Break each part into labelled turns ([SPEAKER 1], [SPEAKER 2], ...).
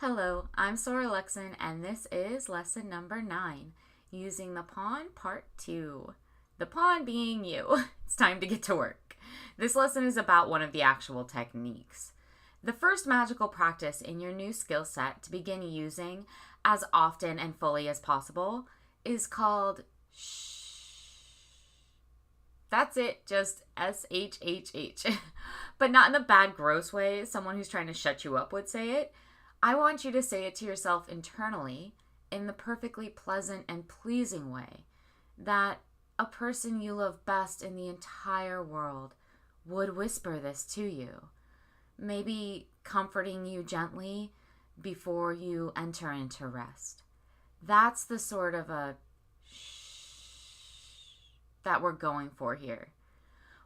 [SPEAKER 1] Hello, I'm Sora Luxon, and this is lesson number 9, using the pawn part 2. The pawn being you. It's time to get to work. This lesson is about one of the actual techniques. The first magical practice in your new skill set to begin using as often and fully as possible is called shh. That's it, just S-H-H-H. But not in the bad, gross way someone who's trying to shut you up would say it. I want you to say it to yourself internally in the perfectly pleasant and pleasing way that a person you love best in the entire world would whisper this to you. Maybe comforting you gently before you enter into rest. That's the sort of a shh that we're going for here.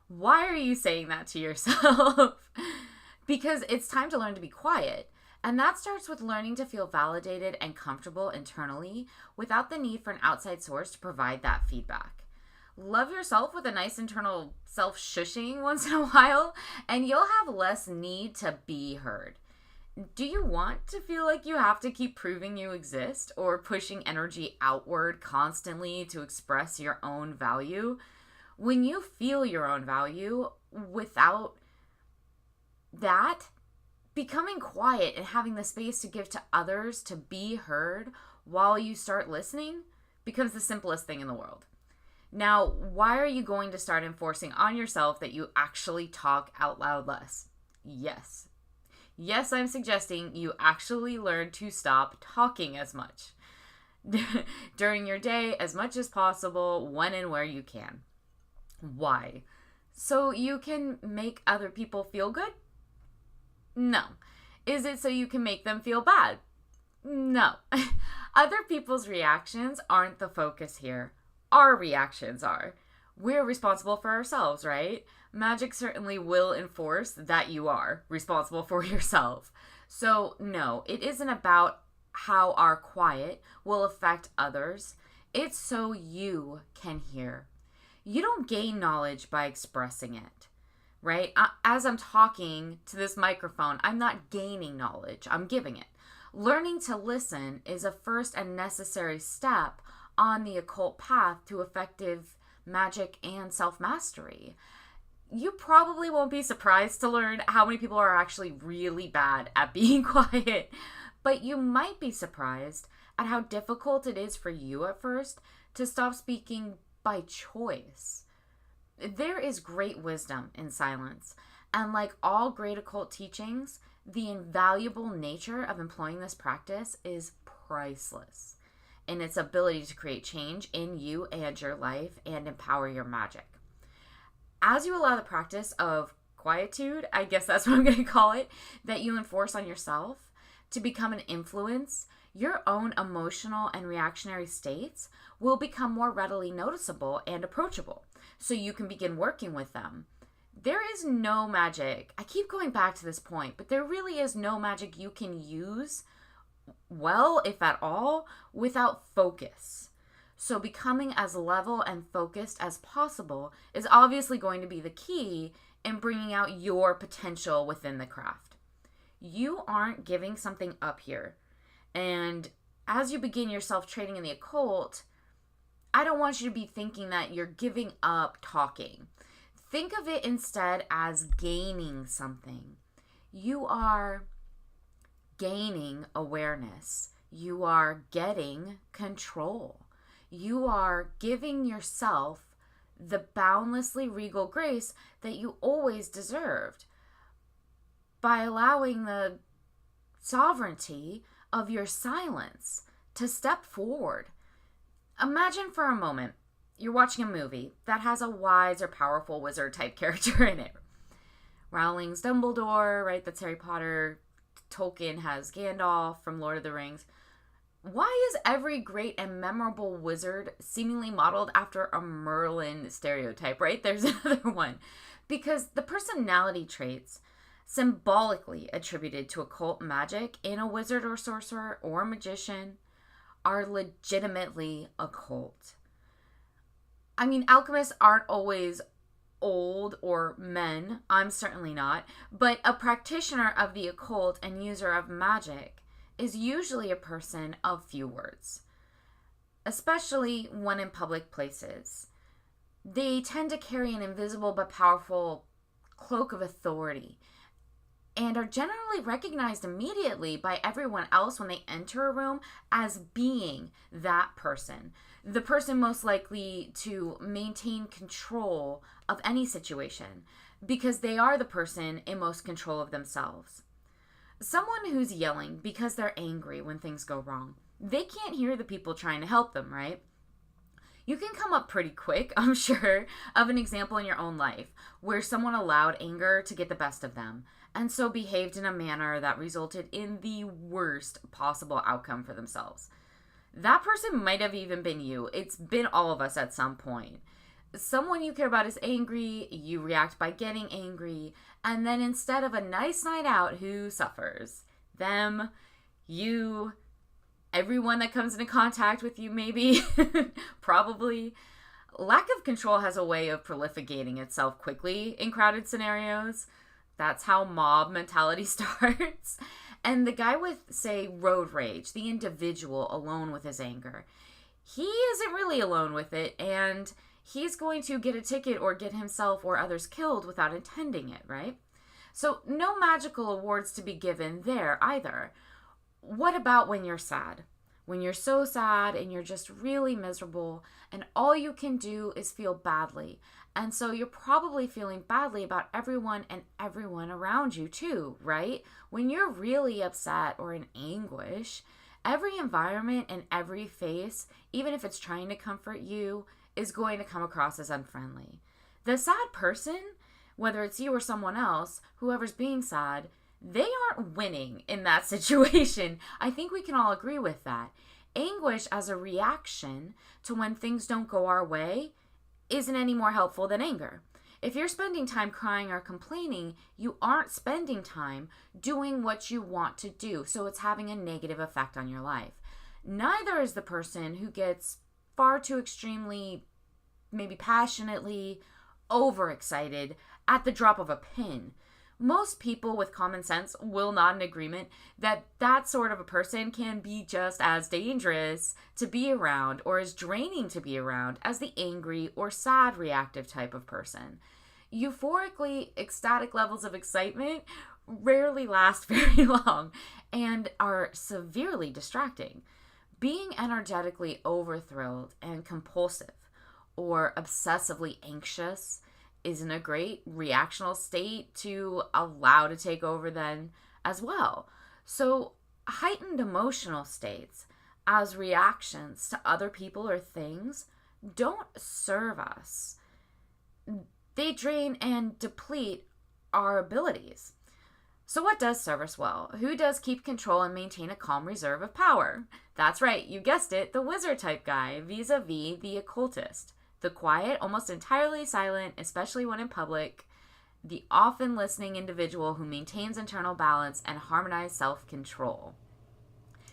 [SPEAKER 1] Why are you saying that to yourself? Because it's time to learn to be quiet. And that starts with learning to feel validated and comfortable internally without the need for an outside source to provide that feedback. Love yourself with a nice internal self-shushing once in a while, and you'll have less need to be heard. Do you want to feel like you have to keep proving you exist or pushing energy outward constantly to express your own value? When you feel your own value without that, becoming quiet and having the space to give to others to be heard while you start listening becomes the simplest thing in the world. Now, why are you going to start enforcing on yourself that you actually talk out loud less? Yes, I'm suggesting you actually learn to stop talking as much during your day as much as possible when and where you can. Why? So you can make other people feel good? No. Is it so you can make them feel bad? No. Other people's reactions aren't the focus here. Our reactions are. We're responsible for ourselves, right? Magic certainly will enforce that you are responsible for yourself. So, no, it isn't about how our quiet will affect others. It's so you can hear. You don't gain knowledge by expressing it. Right? As I'm talking to this microphone, I'm not gaining knowledge, I'm giving it. Learning to listen is a first and necessary step on the occult path to effective magic and self-mastery. You probably won't be surprised to learn how many people are actually really bad at being quiet, but you might be surprised at how difficult it is for you at first to stop speaking by choice. There is great wisdom in silence, and like all great occult teachings, the invaluable nature of employing this practice is priceless in its ability to create change in you and your life and empower your magic. As you allow the practice of quietude, I guess that's what I'm going to call it, that you enforce on yourself to become an influence, your own emotional and reactionary states will become more readily noticeable and approachable, so you can begin working with them. There is no magic. I keep going back to this point, but there really is no magic you can use well, if at all, without focus. So becoming as level and focused as possible is obviously going to be the key in bringing out your potential within the craft. You aren't giving something up here. And as you begin your self-training in the occult, I don't want you to be thinking that you're giving up talking. Think of it instead as gaining something. You are gaining awareness. You are getting control. You are giving yourself the boundlessly regal grace that you always deserved by allowing the sovereignty of your silence to step forward. Imagine for a moment you're watching a movie that has a wise or powerful wizard type character in it. Rowling's Dumbledore, right? That's Harry Potter. Tolkien has Gandalf from Lord of the Rings. Why is every great and memorable wizard seemingly modeled after a Merlin stereotype, right? There's another one. Because the personality traits symbolically attributed to occult magic in a wizard or sorcerer or magician are legitimately occult. I mean, alchemists aren't always old or men. I'm certainly not. But a practitioner of the occult and user of magic is usually a person of few words, especially when in public places. They tend to carry an invisible but powerful cloak of authority and are generally recognized immediately by everyone else when they enter a room as being that person. The person most likely to maintain control of any situation because they are the person in most control of themselves. Someone who's yelling because they're angry when things go wrong. They can't hear the people trying to help them, right? You can come up pretty quick, I'm sure, of an example in your own life where someone allowed anger to get the best of them and so behaved in a manner that resulted in the worst possible outcome for themselves. That person might have even been you. It's been all of us at some point. Someone you care about is angry, you react by getting angry, and then instead of a nice night out, who suffers? Them, you, everyone that comes into contact with you, maybe, probably. Lack of control has a way of proliferating itself quickly in crowded scenarios. That's how mob mentality starts. And the guy with, say, road rage, the individual alone with his anger, he isn't really alone with it, and he's going to get a ticket or get himself or others killed without intending it, right? So no magical awards to be given there either. What about when you're sad? When you're so sad and you're just really miserable and all you can do is feel badly. And so you're probably feeling badly about everyone and everyone around you too, right? When you're really upset or in anguish, every environment and every face, even if it's trying to comfort you, is going to come across as unfriendly. The sad person, whether it's you or someone else, whoever's being sad, they aren't winning in that situation. I think we can all agree with that. Anguish as a reaction to when things don't go our way isn't any more helpful than anger. If you're spending time crying or complaining, you aren't spending time doing what you want to do, so it's having a negative effect on your life. Neither is the person who gets far too extremely, maybe passionately, overexcited at the drop of a pin. Most people with common sense will nod in agreement that that sort of a person can be just as dangerous to be around or as draining to be around as the angry or sad reactive type of person. Euphorically ecstatic levels of excitement rarely last very long and are severely distracting. Being energetically overthrilled and compulsive or obsessively anxious isn't a great reactional state to allow to take over then as well. So heightened emotional states as reactions to other people or things don't serve us. They drain and deplete our abilities. So what does serve us well? Who does keep control and maintain a calm reserve of power? That's right, you guessed it, the wizard type guy, vis-a-vis the occultist. The quiet, almost entirely silent, especially when in public, the often listening individual who maintains internal balance and harmonized self-control.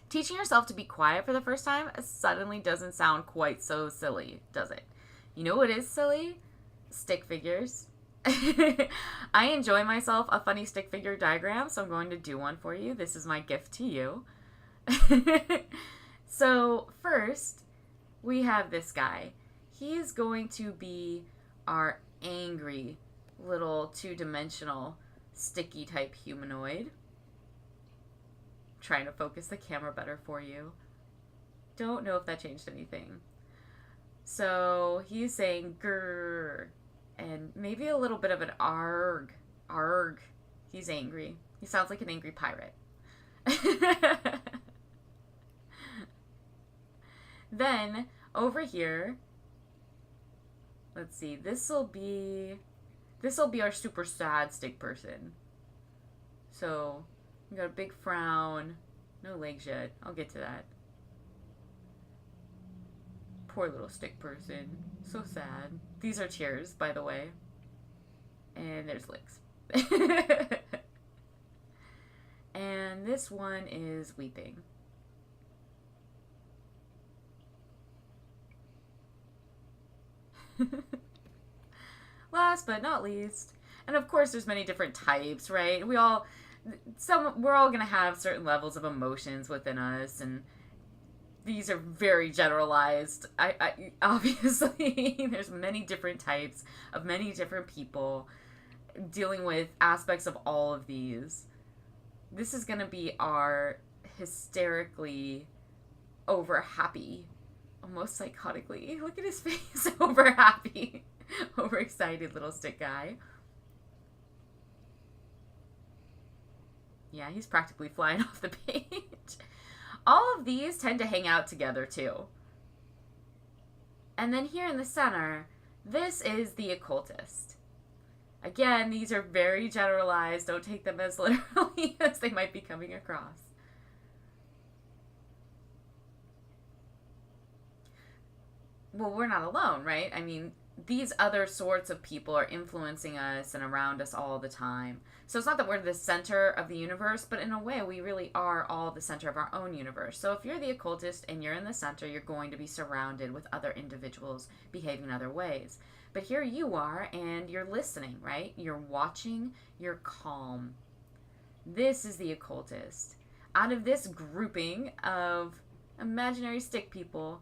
[SPEAKER 1] Teaching yourself to be quiet for the first time suddenly doesn't sound quite so silly, does it? You know what is silly? Stick figures. I enjoy myself a funny stick figure diagram, so I'm going to do one for you. This is my gift to you. So first, we have this guy. He's going to be our angry little two-dimensional sticky type humanoid. Trying to focus the camera better for you. Don't know if that changed anything. So he's saying grrr and maybe a little bit of an arg. Arg. He's angry. He sounds like an angry pirate. Then over here, let's see, this'll be our super sad stick person. So we got a big frown, no legs yet. I'll get to that. Poor little stick person. So sad. These are tears, by the way. And there's legs. And this one is weeping. Last but not least, and of course there's many different types, right? We all we're all going to have certain levels of emotions within us, and these are very generalized. I obviously there's many different types of many different people dealing with aspects of all of these. This is going to be our hysterically over happy, almost psychotically. Look at his face. Over happy, overexcited little stick guy. Yeah, he's practically flying off the page. All of these tend to hang out together too. And then here in the center, this is the occultist. Again, these are very generalized. Don't take them as literally as they might be coming across. Well, we're not alone, right? I mean, these other sorts of people are influencing us and around us all the time. So it's not that we're the center of the universe, but in a way, we really are all the center of our own universe. So if you're the occultist and you're in the center, you're going to be surrounded with other individuals behaving in other ways. But here you are, and you're listening, right? You're watching, you're calm. This is the occultist. Out of this grouping of imaginary stick people,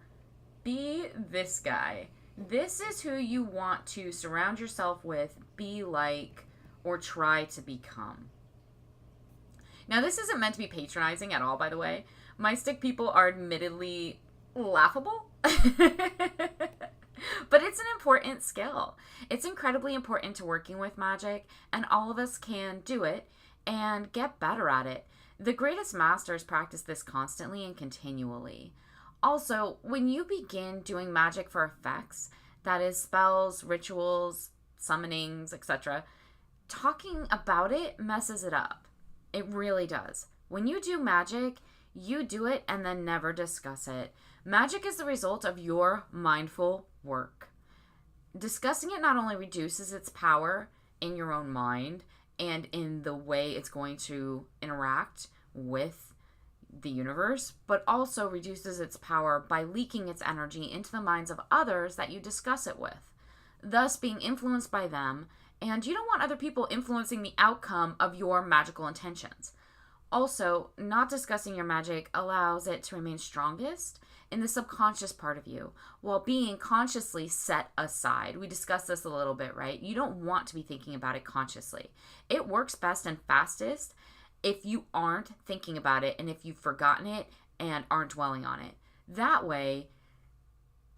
[SPEAKER 1] be this guy. This is who you want to surround yourself with, be like, or try to become. Now, this isn't meant to be patronizing at all, by the way. My stick people are admittedly laughable. But it's an important skill. It's incredibly important to working with magic, and all of us can do it and get better at it. The greatest masters practice this constantly and continually. Also, when you begin doing magic for effects, that is spells, rituals, summonings, etc., talking about it messes it up. It really does. When you do magic, you do it and then never discuss it. Magic is the result of your mindful work. Discussing it not only reduces its power in your own mind and in the way it's going to interact with the universe, but also reduces its power by leaking its energy into the minds of others that you discuss it with, thus being influenced by them, and you don't want other people influencing the outcome of your magical intentions. Also, not discussing your magic allows it to remain strongest in the subconscious part of you, while being consciously set aside. We discussed this a little bit, right? You don't want to be thinking about it consciously. It works best and fastest if you aren't thinking about it and if you've forgotten it and aren't dwelling on it. That way,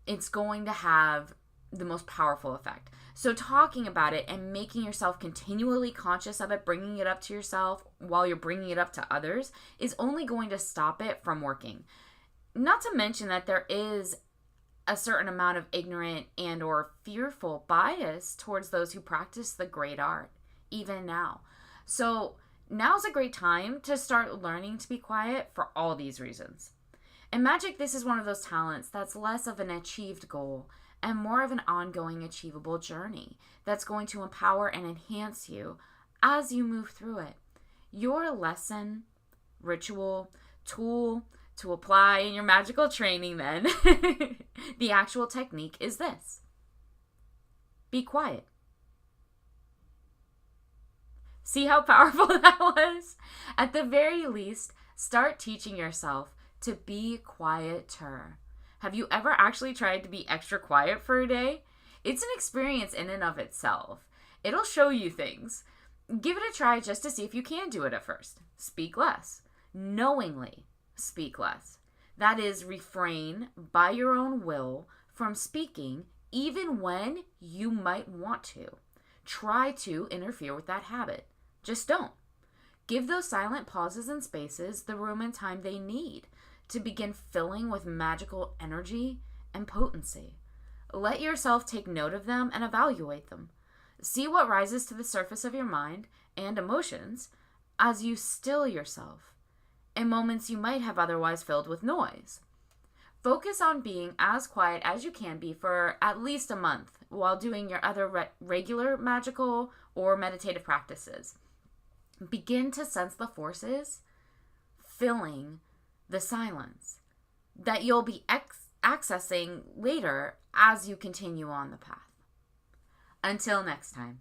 [SPEAKER 1] it's going to have the most powerful effect. So talking about it and making yourself continually conscious of it, bringing it up to yourself while you're bringing it up to others, is only going to stop it from working. Not to mention that there is a certain amount of ignorant and or fearful bias towards those who practice the great art, even now. So now's a great time to start learning to be quiet for all these reasons. In magic, this is one of those talents that's less of an achieved goal and more of an ongoing achievable journey that's going to empower and enhance you as you move through it. Your lesson, ritual, tool to apply in your magical training then, the actual technique is this. Be quiet. See how powerful that was? At the very least, start teaching yourself to be quieter. Have you ever actually tried to be extra quiet for a day? It's an experience in and of itself. It'll show you things. Give it a try just to see if you can do it at first. Speak less. Knowingly speak less. That is, refrain by your own will from speaking even when you might want to. Try to interfere with that habit. Just don't. Give those silent pauses and spaces the room and time they need to begin filling with magical energy and potency. Let yourself take note of them and evaluate them. See what rises to the surface of your mind and emotions as you still yourself in moments you might have otherwise filled with noise. Focus on being as quiet as you can be for at least a month while doing your other regular magical or meditative practices. Begin to sense the forces filling the silence that you'll be accessing later as you continue on the path. Until next time.